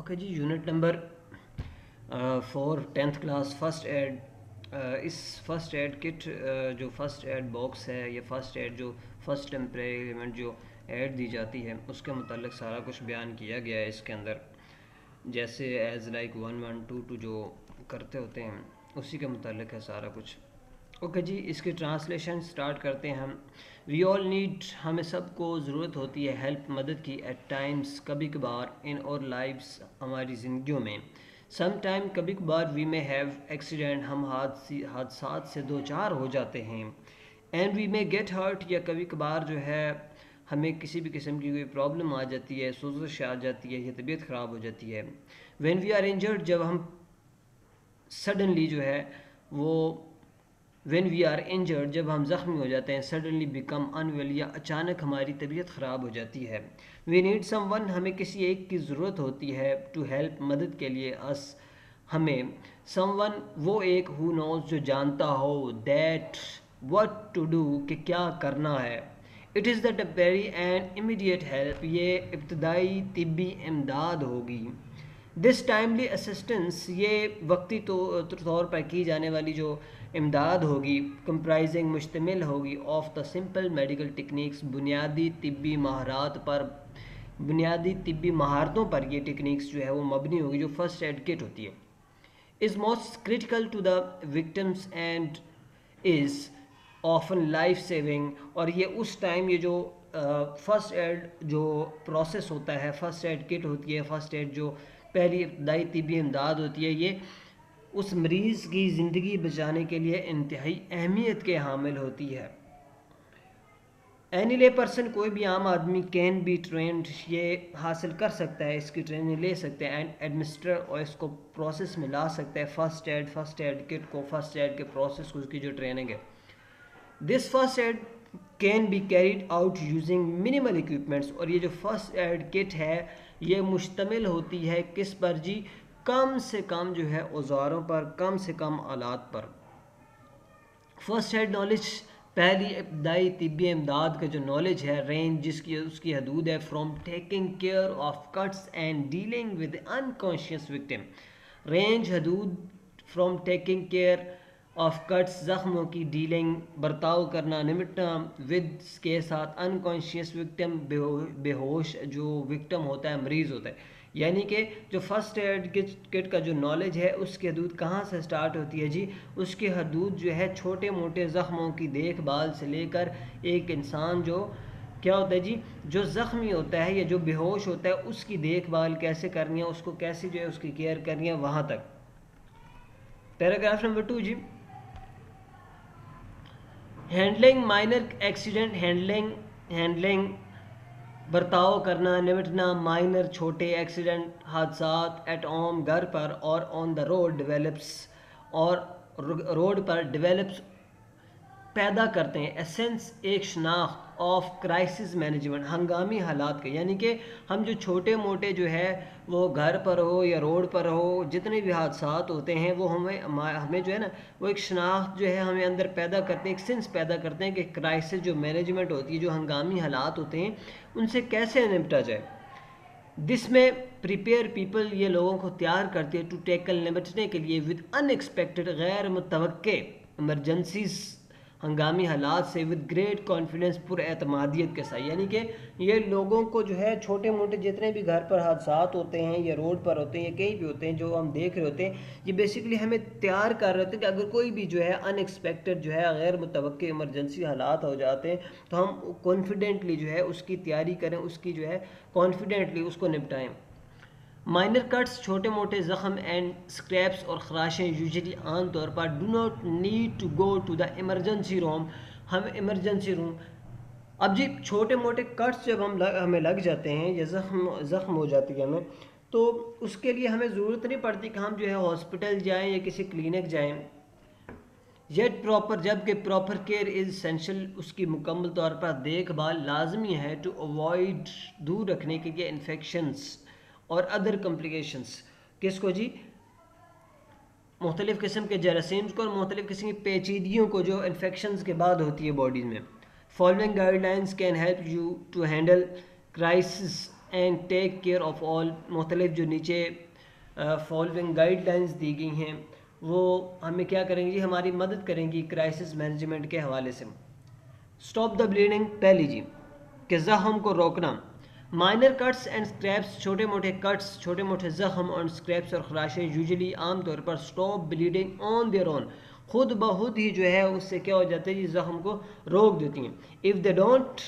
Okay जी, unit number 4 10th class first aid. इस first aid kit जो first aid box है या फर्स्ट एड जो फर्स्ट टेम्परेमेंट जो एड दी जाती है उसके मुतालिक सारा कुछ बयान किया गया है इसके अंदर, जैसे एज लाइक 1 1 2 2 जो करते होते हैं उसी के मुतालिक है सारा कुछ। ओके जी, इसकी ट्रांसलेशन स्टार्ट करते हैं हम। वी ऑल नीड, हमें सबको ज़रूरत होती है हेल्प, मदद की। एट टाइम्स, कभी कभार। इन और लाइव्स, हमारी ज़िंदगियों में। सम टाइम, कभी कभार। वी मे हैव एक्सीडेंट, हम हादसात से दो चार हो जाते हैं। And we may get hurt, या कभी कभार जो है हमें किसी भी किस्म की कोई प्रॉब्लम आ जाती है, सोजिश आ जाती है या तबीयत ख़राब हो जाती है। व्हेन वी आर इंजर्ड, जब हम सडनली जो है वो व्हेन वी आर इंजर्ड, जब हम ज़ख्मी हो जाते हैं। सडनली बिकम अनवेल, या अचानक हमारी तबीयत ख़राब हो जाती है। वी नीड समवन, हमें किसी एक की ज़रूरत होती है। टू हेल्प, मदद के लिए। अस, हमें। समवन, वो एक। हु नोज, जो जानता हो। दैट, व्हाट टू डू, कि क्या करना है। It is the temporary and immediate help, ये इब्तदाई तिब्बी इमदाद होगी। दिस टाइमली असिस्टेंस, ये वक्ती तौर पर की जाने वाली जो इमदाद होगी। कंप्राइजिंग, मुश्तमिल होगी। Of the simple medical techniques, बुनियादी तिब्बी महारात पर, बुनियादी तिब्बी महारतों पर ये टेक्निक्स जो है वो मबनी होगी जो फर्स्ट एड किट होती है। Is most critical to the victims and is often life saving, और ये उस टाइम ये जो फर्स्ट एड जो प्रोसेस होता है, फर्स्ट एड किट होती है, फर्स्ट एड जो पहली इब्तदाई तिब्बी इमदाद होती है, ये उस मरीज़ की ज़िंदगी बचाने के लिए इंतहाई अहमियत के हामिल होती है। एनी ले पर्सन, कोई भी आम आदमी। कैन बी ट्रेंड, ये हासिल कर सकता है, इसकी ट्रेनिंग ले सकते हैं। एंड एडमिनिस्टर, और इसको प्रोसेस में ला सकता है। फर्स्ट एड किट को, फर्स्ट एड के प्रोसेस को, उसकी जो ट्रेनिंग है। This first aid can be carried out using minimal equipments, और ये जो फर्स्ट एड किट है ये मुश्तमिल होती है किस पर जी? कम से कम जो है औजारों पर, कम से कम आलात पर। फर्स्ट एड नॉलेज, पहली इब्तदाई तिब्बी इमदाद का जो नॉलेज है। रेंज, जिसकी उसकी हदूद है। From taking care of cuts and dealing with unconscious victim. Range, हदूद। From taking care of cuts, ज़ख्मों की डीलिंग, बर्ताव करना, निमटना। विद, के साथ। अनकॉन्शियस विक्टिम, बेहोश जो विक्टिम होता है, मरीज़ होता है। यानी कि जो फर्स्ट एड किट का जो नॉलेज है उसकी हदूद कहाँ से स्टार्ट होती है जी? उसकी हदूद जो है छोटे मोटे ज़ख्मों की देखभाल से लेकर एक इंसान जो क्या होता है जी, जो ज़ख्मी होता है या जो बेहोश होता है उसकी देखभाल कैसे करनी है, उसको कैसे जो है उसकी केयर करनी है, वहाँ तक। पैराग्राफ नंबर 2 जी। हैंडलिंग माइनर एक्सीडेंट, हैंडलिंग बर्ताव करना, निपटना। माइनर, छोटे। एक्सीडेंट, हादसात। एट होम, घर पर। और ऑन द रोड, डेवलप्स, और रोड पर। डेवलप्स, पैदा करते हैं। एसेंस, एक शनाख्त। ऑफ क्राइसिस मैनेजमेंट, हंगामी हालात के। यानी कि हम जो छोटे मोटे जो है वो घर पर हो या रोड पर हो, जितने भी हादसात होते हैं वो हमें जो है ना वो एक शनाख्त जो है हमें अंदर पैदा करते हैं, एक सेंस पैदा करते हैं कि क्राइसिस जो मैनेजमेंट होती है, जो हंगामी हालात होते हैं उनसे कैसे निपटा जाए। दिस में प्रिपेयर पीपल, ये लोगों को तैयार करती है। टू टैकल, निपटने के लिए। विद अनएक्सपेक्टेड, गैर मुतवक्के इमरजेंसीज, हंगामी हालात से। विद ग्रेट कॉन्फिडेंस, पुरएतमादियत के साथ। यानी कि ये लोगों को जो है छोटे मोटे जितने भी घर पर हादसात होते हैं या रोड पर होते हैं या कहीं भी होते हैं जो हम देख रहे होते हैं, ये बेसिकली हमें तैयार कर रहे होते हैं कि अगर कोई भी जो है अनएक्सपेक्टेड जो है गैर मुतवक्के इमरजेंसी हालात हो जाते हैं तो हम कॉन्फिडेंटली जो है उसकी तैयारी करें, उसकी जो है कॉन्फिडेंटली उसको निपटाएं। माइनर कट्स, छोटे मोटे ज़ख्म। एंड स्क्रैप्स, और खराशें। यूजली, आम तौर पर। Do not need to go to the emergency room, हम इमरजेंसी रूम। अब जी छोटे मोटे कट्स जब हमें लग जाते हैं या ज़ख्म हो जाती है हमें, तो उसके लिए हमें ज़रूरत नहीं पड़ती कि हम जो है हॉस्पिटल जाएं या किसी क्लिनिक जाएं। येट प्रॉपर, जबकि प्रॉपर केयर इज़ एसेंशियल, उसकी मुकम्मल तौर पर देखभाल लाजमी है। टू अवॉइड, दूर रखने के लिए। इन्फेक्शंस और अदर कॉम्प्लिकेशंस, किसको जी? मुख्तलिफ़ किस्म के जरासीम्स को और मुख्तलिफ़ किस्म की पेचीदगियों को जो इन्फेक्शंस के बाद होती है बॉडीज़ में। Following guidelines can help you to handle crisis and take care of all. मुख्तलिफ जो नीचे फॉलोइंग गाइडलाइंस दी गई हैं वो हमें क्या करेंगी, हमारी मदद करेंगी क्राइसिस मैनेजमेंट के हवाले से। स्टॉप द ब्लीडिंग, पहली जी कि ज़ख़म को रोकना। माइनर कट्स एंड स्क्रैप्स, छोटे मोटे कट्स, छोटे मोटे ज़ख़म और स्क्रैप्स और खराशें यूजुअली आम तौर पर stop bleeding on their own, खुद बहुत ही जो है उससे क्या हो जाता है जी, ज़ख़म को रोक देती हैं। इफ़ दे डोंट,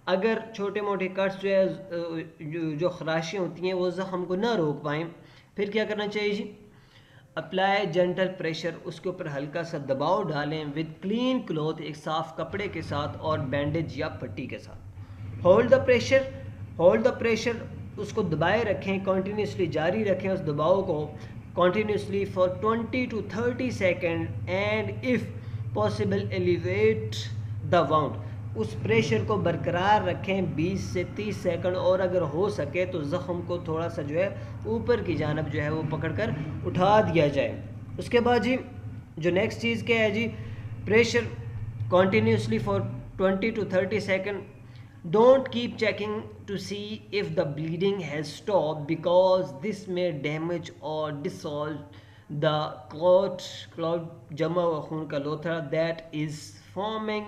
अगर छोटे मोटे कट्स जो है जो खराशें होती हैं वो ज़ख़म को ना रोक पाएँ, फिर क्या करना चाहिए जी, अप्लाई जेंटल प्रेशर, उसके ऊपर हल्का सा दबाव डालें विद क्लीन क्लॉथ, एक साफ कपड़े के साथ और बैंडेज या पट्टी के साथ। Hold the pressure, hold the pressure, उसको दबाए रखें, कंटिन्यूसली जारी रखें उस दबाव को continuously for 20 to 30 second and if possible elevate the wound, उस प्रेशर को बरकरार रखें 20 से 30 सेकंड, और अगर हो सके तो ज़ख़म को थोड़ा सा जो है ऊपर की जानब जो है वो पकड़कर उठा दिया जाए। उसके बाद जी जो नेक्स्ट चीज़ क्या है जी, pressure continuously for 20 to 30 second. Don't keep checking to see if the bleeding has stop because this may damage or dissolve the clot जमा हुआ खून का लोथड़ा that is forming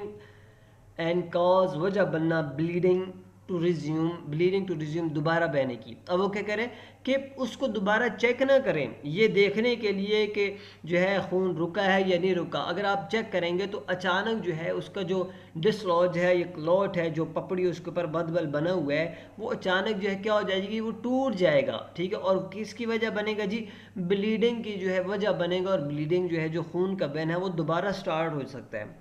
and cause, वजह बनना ब्लीडिंग टू रिज्यूम, दोबारा बहने की। अब वो क्या करें कि उसको दोबारा चेक ना करें ये देखने के लिए कि जो है खून रुका है या नहीं रुका। अगर आप चेक करेंगे तो अचानक जो है उसका जो डिसलॉज है, ये क्लॉट है, जो पपड़ी उसके ऊपर बदबल बना हुआ है, वो अचानक जो है क्या हो जाएगी, वो टूट जाएगा, ठीक है। और किसकी वजह बनेगा जी, ब्लीडिंग की जो है वजह बनेगा, और ब्लीडिंग जो है जो खून का बहना है वो दोबारा स्टार्ट हो सकता है।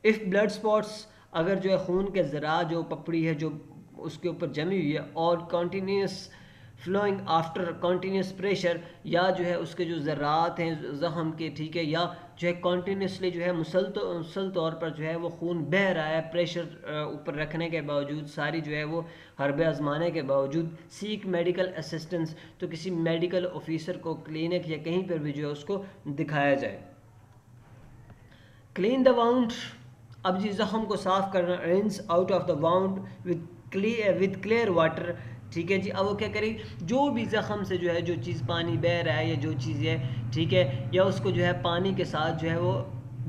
इफ़ ब्लड स्पॉट्स, अगर जो है खून के ज़रा जो पपड़ी है जो उसके ऊपर जमी हुई है और continuous flowing after continuous pressure, या जो है उसके जो ज़रात हैं ज़ख़म के, ठीक है, या जो है कंटिन्यूसली जो है मुसलसल तौर पर जो है वो खून बह रहा है प्रेशर ऊपर रखने के बावजूद, सारी जो है वो हरबे आजमाने के बावजूद, सीक मेडिकल असिस्टेंस, तो किसी मेडिकल ऑफिसर को क्लिनिक या कहीं पर भी जो है उसको दिखाया जाए। क्लीन द वाउंड, अब जी ज़ख़म को साफ़ करना। Rinse out of the wound with clear water, ठीक है जी। अब वो क्या करें, जो भी ज़ख़म से जो है जो चीज़ पानी बह रहा है या जो चीज़ है, ठीक है, या उसको जो है पानी के साथ जो है वो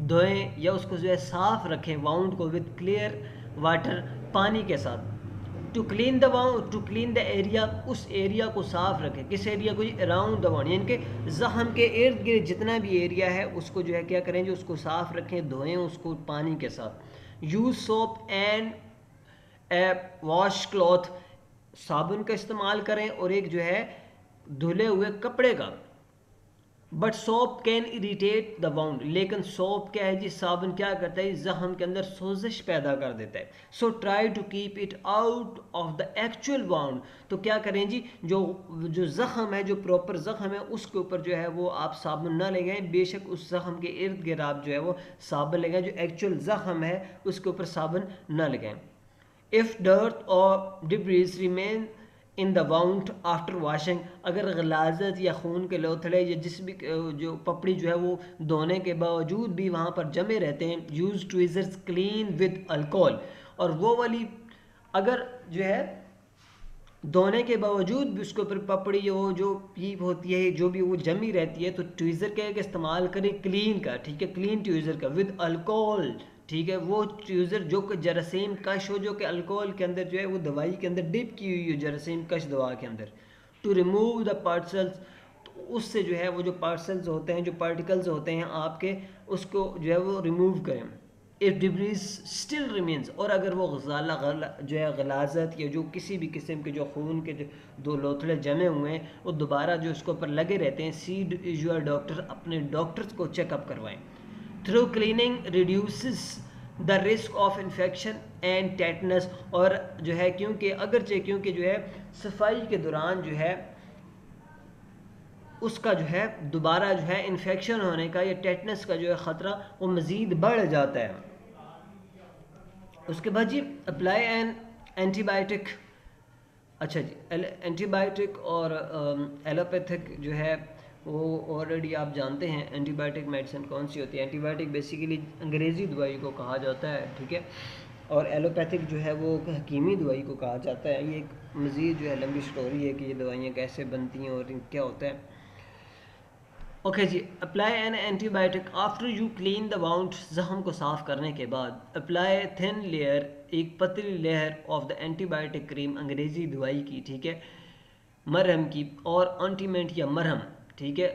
धोएं या उसको जो है साफ़ रखें वाउंड को विद क्लियर वाटर, पानी के साथ। To clean the wound, to clean the area, उस एरिया को साफ रखें, किस एरिया को जी, अराउंड द वाउंड, यानी कि ज़ख़म के इर्द गिर्द जितना भी एरिया है उसको जो है क्या करें जो उसको साफ रखें, धोएं उसको पानी के साथ। Use soap and wash cloth, साबुन का इस्तेमाल करें और एक जो है धुले हुए कपड़े का। But soap can irritate the wound, लेकिन सोप क्या है जी, साबुन क्या करता है, ज़ख़म के अंदर सोजिश पैदा कर देता है। So try to keep it out of the actual wound, तो क्या करें जी, जो ज़ख़म है, जो प्रॉपर ज़ख़म है उसके ऊपर जो है वो आप साबुन ना लगाएं, बेशक उस ज़ख़म के इर्द गिर्द आप जो है वो साबुन लगाएं, जो एक्चुअल ज़ख़म है उसके ऊपर साबुन ना लगाएं। इफ़ डर्ट और debris remain in the wound after washing, अगर गलाजत या खून के लोथड़े या जिस भी जो पपड़ी जो है वो धोने के बावजूद भी वहाँ पर जमे रहते हैं, यूज़ ट्विज़र्स क्लीन विद अल्कोहल, और वो वाली अगर जो है धोने के बावजूद भी उसके ऊपर पपड़ी वो जो पीप होती है जो भी वो जमी रहती है, तो ट्विज़र का एक इस्तेमाल करें क्लीन का, ठीक है, क्लीन ट्विज़र का विद अल्कोहल, ठीक है, वो ट्विज़र जो कि जरासीम कश हो, जो कि अल्कोहल के अंदर जो है वो दवाई के अंदर डिप की हुई है, जरासीम कश दवा के अंदर। टू रिमूव द पार्सल्स, तो उससे जो है वो जो पार्सल्स होते हैं, जो पार्टिकल्स होते हैं आपके, उसको जो है वो रिमूव करें। इफ़ डिब्रीज स्टिल रिमेंस, और अगर वो जो है गलाजत या जो किसी भी किस्म के जो खून के जो दो लोथड़े जमे हुए हैं वो दोबारा जो उसके ऊपर लगे रहते हैं, सी यूर डॉक्टर, अपने डॉक्टर्स को चेकअप करवाएं। Through cleaning reduces the risk of infection and tetanus, और जो है क्योंकि जो है सफाई के दौरान जो है उसका जो है दोबारा जो है इन्फेक्शन होने का या टेटनस का जो है ख़तरा वो मज़ीद बढ़ जाता है। उसके बाद जी अप्लाई एन एंटीबायोटिक, अच्छा जी, एंटीबायोटिक और एलोपैथिक जो है वो ऑलरेडी आप जानते हैं एंटीबायोटिक मेडिसिन कौन सी होती है। एंटीबायोटिक बेसिकली अंग्रेज़ी दवाई को कहा जाता है, ठीक है। और एलोपैथिक जो है वो हकीमी दवाई को कहा जाता है। ये एक मज़ीद जो है लंबी स्टोरी है कि ये दवाइयाँ कैसे बनती हैं और क्या होता है। ओके जी, apply an antibiotic after you clean the wound. जख्म को साफ करने के बाद अप्लाई थिन लेयर, एक पतली layer of the antibiotic cream, अंग्रेजी दवाई की, ठीक है, मरहम की, और ऑइंटमेंट या मरहम, ठीक है,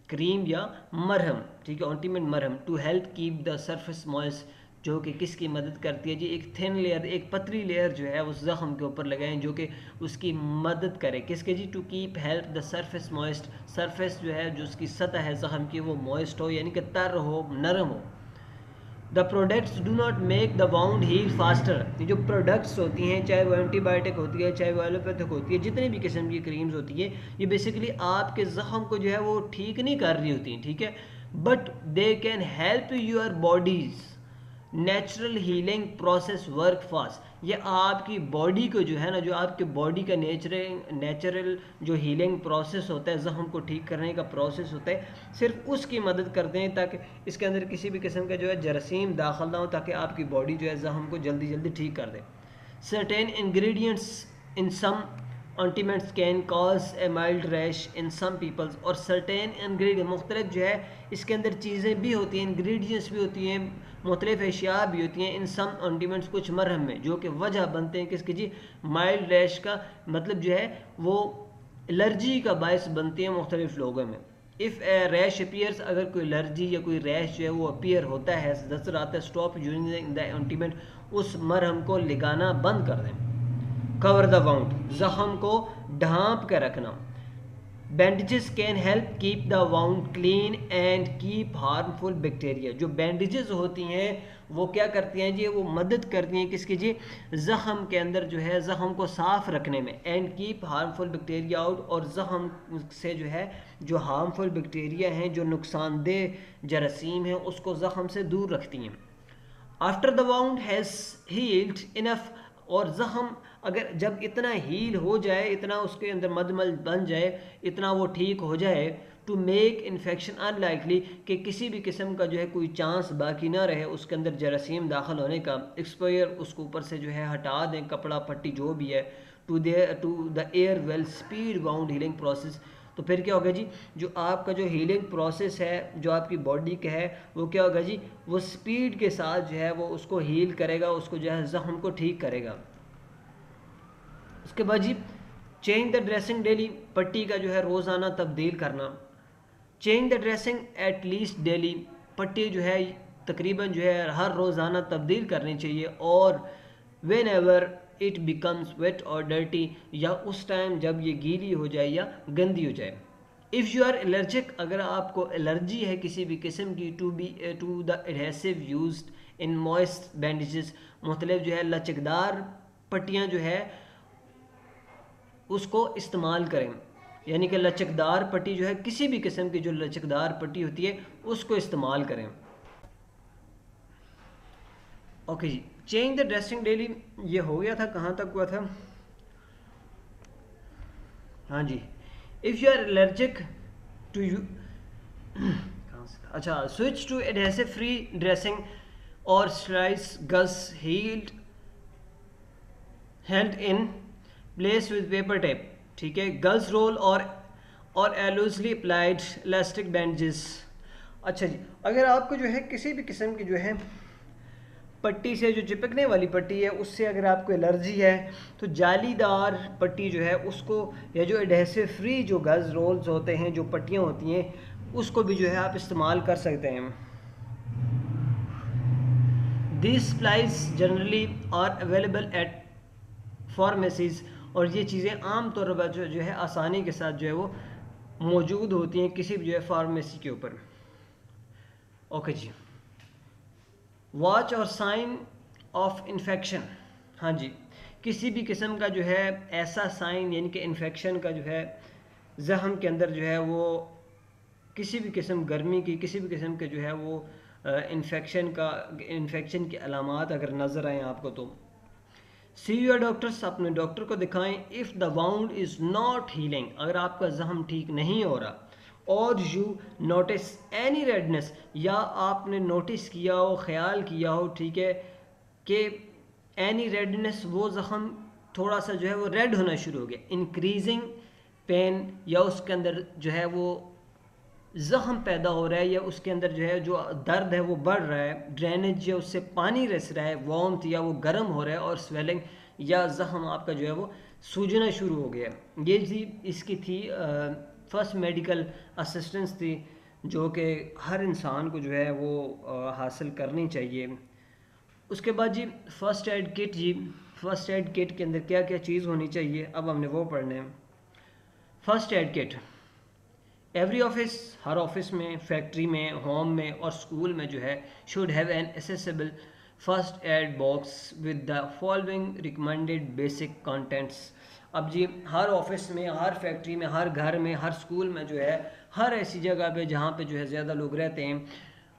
क्रीम या मरहम, ठीक है, ऑइंटमेंट मरहम, to help keep the surface moist, जो कि किसकी मदद करती है जी, एक थिन लेयर, एक पतली लेयर जो है उस ज़ख़म के ऊपर लगाएं जो कि उसकी मदद करे, किसके जी, to keep help the surface moist, surface जो है जो उसकी सतह है ज़ख़म की वो मॉइस्ट हो, यानी कि तर हो, नरम हो। The products do not make the wound heal faster. ये जो प्रोडक्ट्स होती हैं, चाहे वो एंटीबायोटिक होती है, चाहे वो एलोपैथिक होती है, जितनी भी किस्म की क्रीम्स होती है, ये बेसिकली आपके ज़ख़म को जो है वो ठीक नहीं कर रही होती, ठीक है, but they can help your bodies natural healing process work fast. ये आपकी बॉडी को जो है ना, जो आपके बॉडी का नेचुरल जो हीलिंग प्रोसेस होता है, ज़ख़म को ठीक करने का प्रोसेस होता है, सिर्फ उसकी मदद करते हैं ताकि इसके अंदर किसी भी किस्म का जो है जरासीम दाखिल ना हो, ताकि आपकी बॉडी जो है ज़ख़म को जल्दी जल्दी ठीक कर दे। Certain ingredients in some ointments can cause a mild rash in some peoples. और सर्टेन इंग्रेडिएंट मुख्तलिफ जो है इसके अंदर चीज़ें भी होती हैं, इंग्रेडिएंट्स भी होती हैं, मुख्तलिफ अशिया भी होती हैं इन सम ऑइंटमेंट्स, कुछ मरहम में, जो कि वजह बनते हैं किसकी जी, माइल्ड रैश का मतलब जो है वो एलर्जी का बायस बनती है मुख्तलिफ लोगों में। इफ़ ए रैश अपीयर्स, अगर कोई एलर्जी या कोई रैश जो है वो अपीयर होता है, नजर आता है, स्टॉप यूजिंग द ऑइंटमेंट, उस मरहम को लगाना बंद कर दें। कवर द वाउंड, ज़ख़म को ढांप कर रखना। Bandages can help keep the wound clean and keep harmful bacteria. जो बैंडेजेस होती हैं वो क्या करती हैं जी, वो मदद करती हैं किसकी जी, ज़ख़म के अंदर जो है ज़ख़म को साफ़ रखने में, and keep harmful bacteria out, और ज़ख़म से जो है जो हार्मफुल बैक्टीरिया हैं, जो नुकसानदेह जरासीम हैं, उसको ज़ख़म से दूर रखती हैं। After the wound has healed enough, और ज़ख़म अगर जब इतना हील हो जाए, इतना उसके अंदर मदमल बन जाए, इतना वो ठीक हो जाए, टू मेक इन्फेक्शन अनलाइकली, कि किसी भी किस्म का जो है कोई चांस बाकी ना रहे उसके अंदर जरासीम दाखिल होने का, एक्सपायर उसको ऊपर से जो है हटा दें, कपड़ा पट्टी जो भी है, to the air will speed wound healing process. तो फिर क्या होगा जी, जो आपका जो हीलिंग प्रोसेस है जो आपकी बॉडी का है वो क्या होगा जी, वो स्पीड के साथ जो है वो उसको हील करेगा, उसको जो है ज़ख़म को ठीक करेगा। उसके बाद जी चेंज द ड्रेसिंग डेली, पट्टी का जो है रोज़ाना तब्दील करना। Change the dressing at least daily, पट्टी जो है तकरीबन जो है हर रोज़ाना तब्दील करनी चाहिए। और whenever it becomes wet और डर्टी, या उस टाइम जब ये गीली हो जाए या गंदी हो जाए। इफ़ यू आर एलर्जिक, अगर आपको एलर्जी है किसी भी किस्म की, to the adhesive used in moist bandages, मुख्तलिफ जो है लचकदार पट्टियाँ जो है उसको इस्तेमाल करें, यानी कि लचकदार पट्टी जो है, किसी भी किस्म की जो लचकदार पट्टी होती है उसको इस्तेमाल करें। ओके जी, चेंज द ड्रेसिंग डेली, ये हो गया था, कहाँ तक हुआ था, हाँ जी। If you are allergic to you अच्छा, switch to adhesive free dressing और slice gauze held in place with paper tape, ठीक है, गल्स रोल और लूजली अप्लाइड इलास्टिक बैंडेजेस। अच्छा जी, अगर आपको जो है किसी भी किस्म की जो है पट्टी से, जो चिपकने वाली पट्टी है, उससे अगर आपको एलर्जी है, तो जालीदार पट्टी जो है उसको, या जो एडहेसिव फ्री जो गज रोल्स होते हैं, जो पट्टियाँ होती हैं, उसको भी जो है आप इस्तेमाल कर सकते हैं। This supplies generally are available at pharmacies, और ये चीज़ें आम तौर पर जो है आसानी के साथ जो है वो मौजूद होती हैं किसी भी जो है फार्मेसी के ऊपर। ओके जी, वॉच और साइन ऑफ इन्फेक्शन, हाँ जी, किसी भी किस्म का जो है ऐसा साइन, यानी कि इन्फेक्शन का जो है ज़ख़म के अंदर जो है वो किसी भी किस्म, गर्मी की किसी भी किस्म के जो है वो इन्फेक्शन की अलामात अगर नज़र आए आपको, तो सी योर डॉक्टर्स, अपने डॉक्टर को दिखाएं। If the wound is not healing, अगर आपका ज़ख़म ठीक नहीं हो रहा, और यू नोटिस एनी रेडनेस, या आपने नोटिस किया हो, ख्याल किया हो, ठीक है, कि एनी रेडनेस, वो ज़ख़म थोड़ा सा जो है वो रेड होना शुरू हो गया। इंक्रीजिंग पेन, या उसके अंदर जो है वो ज़ख़म पैदा हो रहा है, या उसके अंदर जो है जो दर्द है वो बढ़ रहा है। ड्रेनेज, या उससे पानी रिस रहा है। वार्मथ, या वो गर्म हो रहा है। और स्वेलिंग, या ज़ख़म आपका जो है वो सूजना शुरू हो गया। ये जी इसकी थी फर्स्ट मेडिकल असिस्टेंस थी, जो कि हर इंसान को जो है वो हासिल करनी चाहिए। उसके बाद जी फ़र्स्ट एड किट, जी फ़र्स्ट एड किट के अंदर क्या क्या चीज़ होनी चाहिए, अब हमने वो पढ़ना है। First aid kit, every office, हर ऑफिस में, फैक्ट्री में, होम में और स्कूल में जो है should have an accessible first aid box with the following recommended basic contents. अब जी हर ऑफिस में, हर फैक्ट्री में, हर घर में, हर स्कूल में जो है, हर ऐसी जगह पे जहाँ पे जो है ज़्यादा लोग रहते हैं,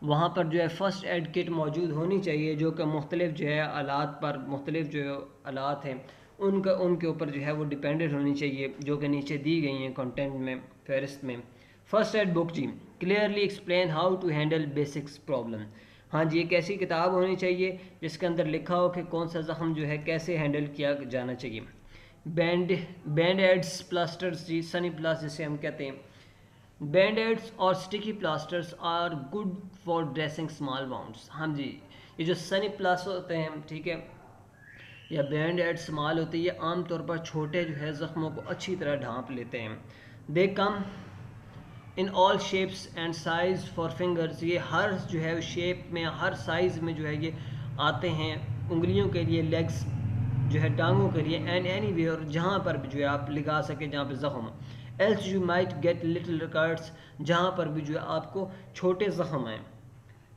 वहाँ पर जो है फ़र्स्ट एड किट मौजूद होनी चाहिए, जो कि मुख्तलिफ जो है आलात पर, मुख्तलिफ जो आलात हैं उनके ऊपर जो है वो डिपेंडेंट होनी चाहिए, जो कि नीचे दी गई हैं कंटेंट में, फहरिस्त में। फर्स्ट एड बुक जी clearly explain how to handle basics problem. हाँ जी, एक ऐसी किताब होनी चाहिए जिसके अंदर लिखा हो कि कौन सा ज़ख़म जो है कैसे हैंडल किया जाना चाहिए। बैंड एड्स, प्लास्टर्स जी, सनी प्लास जिसे हम कहते हैं। बैंड एड्स और sticky plasters are good for dressing small wounds. हाँ जी, ये जो सनी प्लास होते हैं, ठीक है, या बैंड एड स्मॉल होती है, ये आमतौर पर छोटे जो है ज़ख्मों को अच्छी तरह ढांप लेते हैं। They come in all shapes and sizes for fingers, ये हर जो है शेप में, हर साइज़ में जो है ये आते हैं उंगलियों के लिए, लेग्स जो है टांगों के लिए, एंड एनी वेयर जहाँ पर भी जो है आप लगा सकें जहाँ पे ज़ख्म। Else you might get little cuts, जहाँ पर भी जो है आपको छोटे ज़ख्म हैं।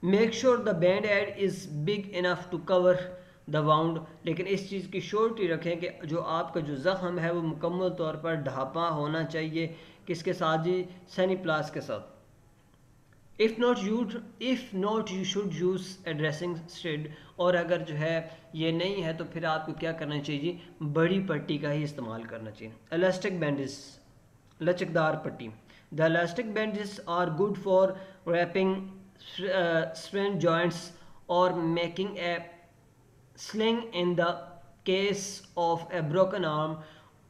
Make sure the band aid is big enough to cover the wound, लेकिन इस चीज़ की श्योरिटी रखें कि जो आपका जो ज़ख़म है वो मुकम्मल तौर पर ढापा होना चाहिए। किसके साथ जी? सनी प्लास के साथ। If not you should use a dressing instead, और अगर जो है ये नहीं है तो फिर आपको क्या करना चाहिए? बड़ी पट्टी का ही इस्तेमाल करना चाहिए। इलास्टिक बैंडेज, लचकदार पट्टी। The elastic bandage are good for wrapping sprained joints or making a sling in the case of a broken arm।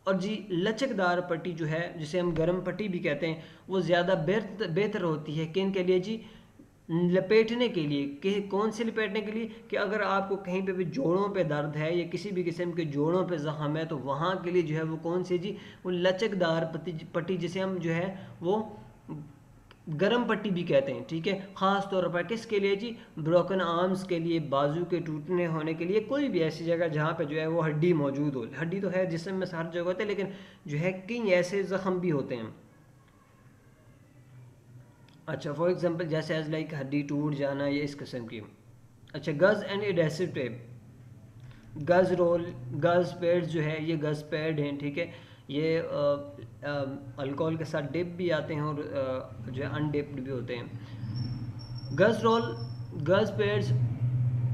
और जी लचकदार पट्टी जो है, जिसे हम गर्म पट्टी भी कहते हैं, वो ज़्यादा बेहतर होती है किन के लिए जी? लपेटने के लिए। कि कौन से लपेटने के लिए? कि अगर आपको कहीं पे भी जोड़ों पे दर्द है या किसी भी किस्म के जोड़ों पे ज़ख़म है, तो वहाँ के लिए जो है वो कौन सी जी? वो लचकदार पट्टी जिसे हम जो है वो गरम पट्टी भी कहते हैं, ठीक है। ख़ास तौर पर किसके लिए जी? ब्रोकन आर्म्स के लिए, बाजू के टूटने होने के लिए, कोई भी ऐसी जगह जहाँ पे जो है वो हड्डी मौजूद हो। हड्डी तो है जिस्म में हर जगह होते हैं, लेकिन जो है कई ऐसे ज़ख़म भी होते हैं। अच्छा, फॉर एग्जांपल जैसे एज लाइक हड्डी टूट जाना या इस किस्म की। अच्छा, गज़ एंड एडेसिव टेप, गज़ रोल, गज़ पैड्स जो है ये गज़ पैड हैं, ठीक है। ये अल्कोहल के साथ डिप भी आते हैं और जो है अनडिप्ड भी होते हैं। गज़ रोल, गज़ पैड्स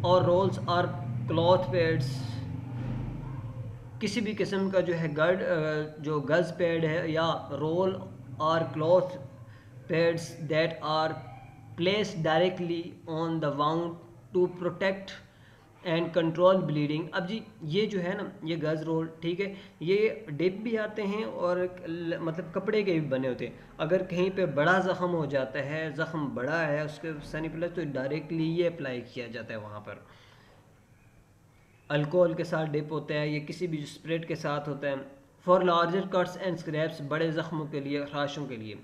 और रोल्स आर क्लॉथ पैड्स। किसी भी किस्म का जो है जो गज़ पैड है या रोल और cloth pads that are placed directly on the wound to protect and control bleeding. अब जी ये जो है ना, ये गज़ रोल, ठीक है, ये डिप भी आते हैं और मतलब कपड़े के भी बने होते हैं। अगर कहीं पे बड़ा ज़ख़म हो जाता है, ज़ख़म बड़ा है उसके सनी प्लस, तो डायरेक्टली ये अप्लाई किया जाता है वहाँ पर। अल्कोहल के साथ डिप होता है, ये किसी भी स्प्रेड के साथ होता है। For larger cuts and scrapes, बड़े ज़ख्मों के लिए, खराशों के लिए।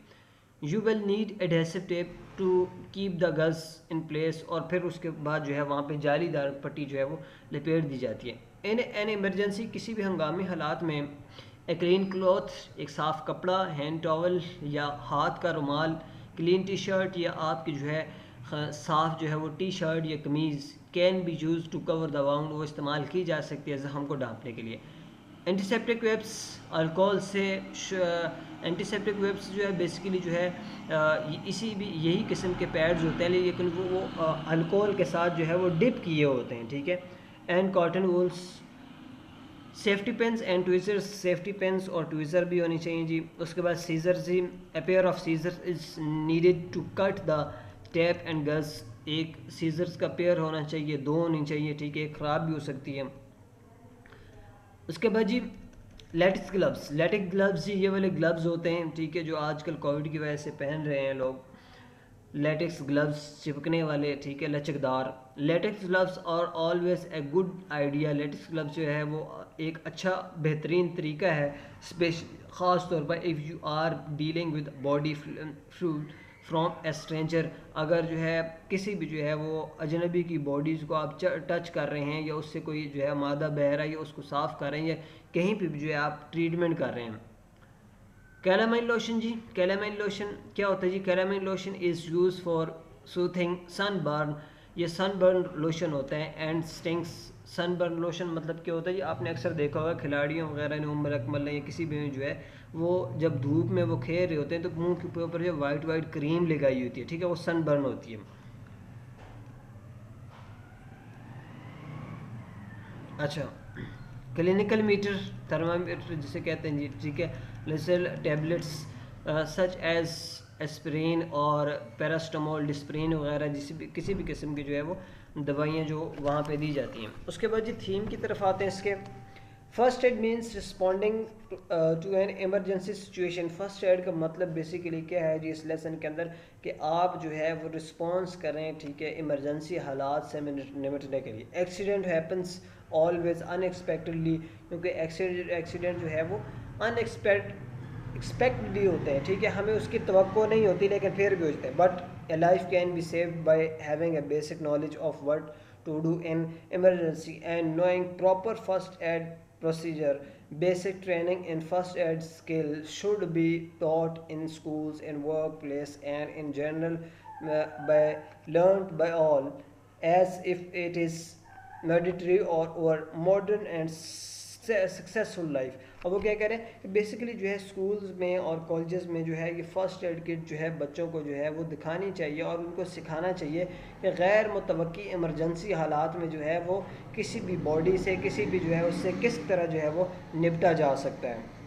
You will need adhesive tape to keep the gauze in place, और फिर उसके बाद जो है वहाँ पे जालीदार पट्टी जो है वो लपेट दी जाती है। इन एन इमरजेंसी, किसी भी हंगामी हालात में, ए क्लीन क्लॉथ, एक साफ़ कपड़ा, हैंड टॉवल या हाथ का रुमाल, क्लीन टी शर्ट या आपकी जो है साफ़ जो है वो टी शर्ट या कमीज़, can be use to cover the wound, वो इस्तेमाल की जा सकती है ज़ख़म को ढांपने के लिए। एंटीसेप्टिक वेब्स, अल्कोहल से एंटीसेप्टिक वेब्स जो है बेसिकली जो है यही किस्म के पैड्स होते हैं, लेकिन वो अल्कोहल के साथ जो है वो डिप किए होते हैं, ठीक है। And cotton wools, safety pins and tweezers, safety pins और ट्विज़र भी होनी चाहिए जी। उसके बाद सीजर्स जी, a pair of scissors is needed to cut the tape and gauze, एक सीजर्स का पेयर होना चाहिए, दो होनी चाहिए, ठीक है, ख़राब भी हो सकती है। उसके बाद जी लेटेक्स ग्लव्स। लेटेक्स ग्लव्स जी ये वाले ग्लव्स होते हैं, ठीक है, जो आजकल कोविड की वजह से पहन रहे हैं लोग। लेटेक्स ग्लव्स चिपकने वाले, ठीक है, लचकदार। लेटेक्स ग्लव्स और always a good idea. Latex gloves जो है वो एक अच्छा बेहतरीन तरीका है, ख़ास तौर पर if you are dealing with body fluid from a stranger. अगर जो है किसी भी जो है वो अजनबी की बॉडीज़ को आप टच कर रहे हैं, या उससे कोई जो है मादा बह रहा है, या उसको साफ़ कर रहे हैं, या कहीं पर भी जो है आप ट्रीटमेंट कर रहे हैं। कैलामाइन लोशन जी, कैलामाइन लोशन क्या होता है जी? Calamine lotion is use for soothing sunburn. ये सनबर्न लोशन होता है एंड स्टिंग्स। सनबर्न लोशन मतलब क्या होता है जी? आपने अक्सर देखा होगा खिलाड़ियों वगैरह ने, उम्र अकमल ने, या किसी भी जो है वो जब धूप में वो खेल रहे होते हैं तो मुंह के ऊपर जो वाइट वाइट क्रीम लगाई होती है, ठीक है, वो सनबर्न होती है। अच्छा, क्लिनिकल मीटर, थर्मामीटर जिसे कहते हैं जी, ठीक है। लिसल टैबलेट्स सच एज एस्पिरिन और पैरास्टामोल, डिस्प्रिन वगैरह, किसी भी किस्म की जो है वो दवाइयाँ जो वहाँ पे दी जाती हैं। उसके बाद जी थीम की तरफ आते हैं इसके। First aid means responding to an emergency situation. First aid का मतलब बेसिकली क्या है जी इस लेसन के अंदर, कि आप जो है वो रिस्पॉन्स करें, ठीक है, इमरजेंसी हालात से निपटने के लिए। एक्सीडेंट हैपन्स ऑलवेज अनएक्सपेक्टेडली, क्योंकि एक्सीडेंट जो है वो एक्सपेक्टेडली होते हैं, ठीक है, हमें उसकी तवक्को नहीं होती लेकिन फिर भी होते हैं। But A life can be saved by having a basic knowledge of what to do in emergency and knowing proper first aid procedure. Basic training in first aid skill should be taught in schools, in workplace, and in general by learned by all, as if it is mandatory or modern and successful life. अब वो क्या कह रहे हैं कि basically जो है schools में और कॉलेजेस में जो है ये फ़र्स्ट एड किट जो है बच्चों को जो है वो दिखानी चाहिए और उनको सिखाना चाहिए कि गैर मुतवक्की इमरजेंसी हालात में जो है वो किसी भी बॉडी से, किसी भी जो है उससे किस तरह जो है वो निपटा जा सकता है।